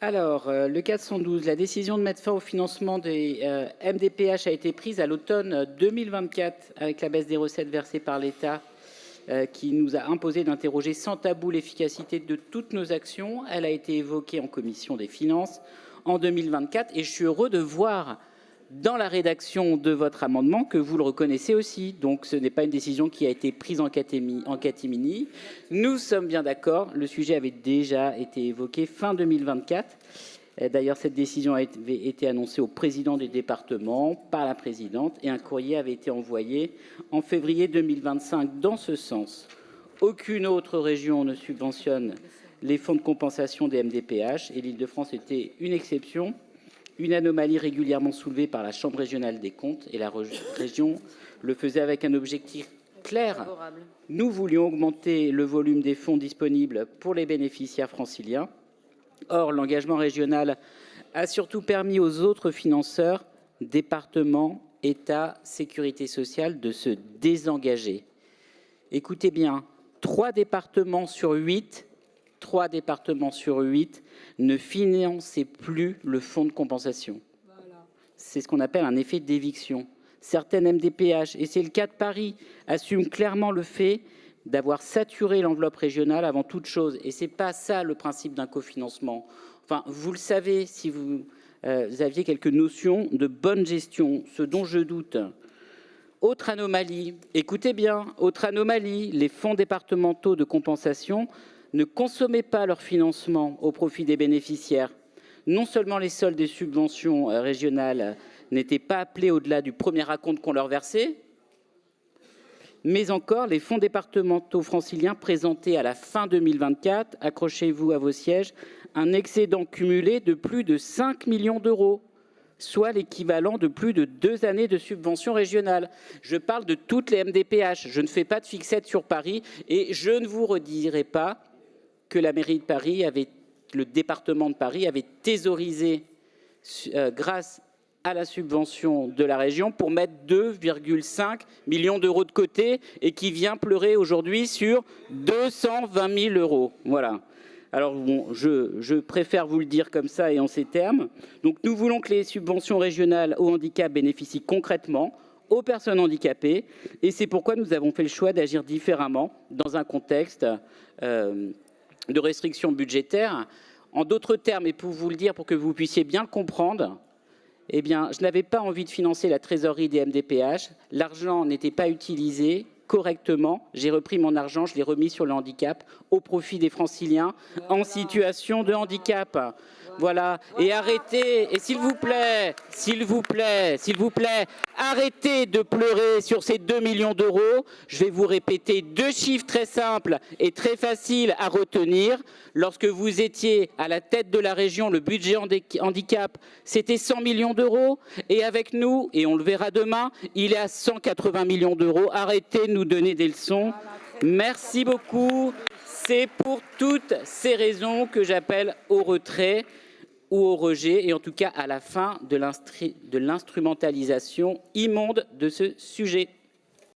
Alors, le 412, la décision de mettre fin au financement des MDPH a été prise à l'automne 2024 avec la baisse des recettes versées par l'État qui nous a imposé d'interroger sans tabou l'efficacité de toutes nos actions. Elle a été évoquée en commission des finances en 2024 et je suis heureux de voir dans la rédaction de votre amendement que vous le reconnaissez aussi. Donc ce n'est pas une décision qui a été prise en catimini. Nous sommes bien d'accord, le sujet avait déjà été évoqué fin 2024. D'ailleurs, cette décision avait été annoncée au président du département par la présidente et un courrier avait été envoyé en février 2025 dans ce sens. Aucune autre région ne subventionne les fonds de compensation des MDPH et l'Île-de-France était une exception. Une anomalie régulièrement soulevée par la Chambre régionale des comptes et la région le faisait avec un objectif clair. Nous voulions augmenter le volume des fonds disponibles pour les bénéficiaires franciliens. Or, l'engagement régional a surtout permis aux autres financeurs, départements, État, Sécurité sociale, de se désengager. Écoutez bien, 3 départements sur 8 ne finançaient plus le fonds de compensation. Voilà. C'est ce qu'on appelle un effet d'éviction. Certaines MDPH, et c'est le cas de Paris, assument clairement le fait d'avoir saturé l'enveloppe régionale avant toute chose. Et ce n'est pas ça le principe d'un cofinancement. Enfin, vous le savez si vous aviez quelques notions de bonne gestion, ce dont je doute. Autre anomalie, écoutez bien, autre anomalie, les fonds départementaux de compensation ne consommaient pas leur financement au profit des bénéficiaires. Non seulement les soldes des subventions régionales n'étaient pas appelés au-delà du premier acompte qu'on leur versait, mais encore les fonds départementaux franciliens présentaient à la fin 2024, accrochez-vous à vos sièges, un excédent cumulé de plus de 5 millions d'euros, soit l'équivalent de plus de 2 années de subventions régionales. Je parle de toutes les MDPH, je ne fais pas de fixette sur Paris et je ne vous redirai pas que la mairie de Paris le département de Paris avait thésaurisé grâce à la subvention de la région pour mettre 2,5 millions d'euros de côté et qui vient pleurer aujourd'hui sur 220 000 euros. Voilà. Alors bon, je préfère vous le dire comme ça et en ces termes. Donc nous voulons que les subventions régionales au handicap bénéficient concrètement aux personnes handicapées et c'est pourquoi nous avons fait le choix d'agir différemment dans un contexte de restrictions budgétaires. En d'autres termes, et pour vous le dire, pour que vous puissiez bien le comprendre, eh bien, je n'avais pas envie de financer la trésorerie des MDPH. L'argent n'était pas utilisé correctement. J'ai repris mon argent, je l'ai remis sur le handicap au profit des franciliens en situation de handicap. Voilà. Et arrêtez, et s'il vous plaît, arrêtez de pleurer sur ces 2 millions d'euros. Je vais vous répéter 2 chiffres très simples et très faciles à retenir. Lorsque vous étiez à la tête de la région, le budget handicap, c'était 100 millions d'euros. Et avec nous, et on le verra demain, il est à 180 millions d'euros. Arrêtez de nous donner des leçons. Merci beaucoup. C'est pour toutes ces raisons que j'appelle au retrait ou au rejet, et en tout cas à la fin de l'instrumentalisation immonde de ce sujet.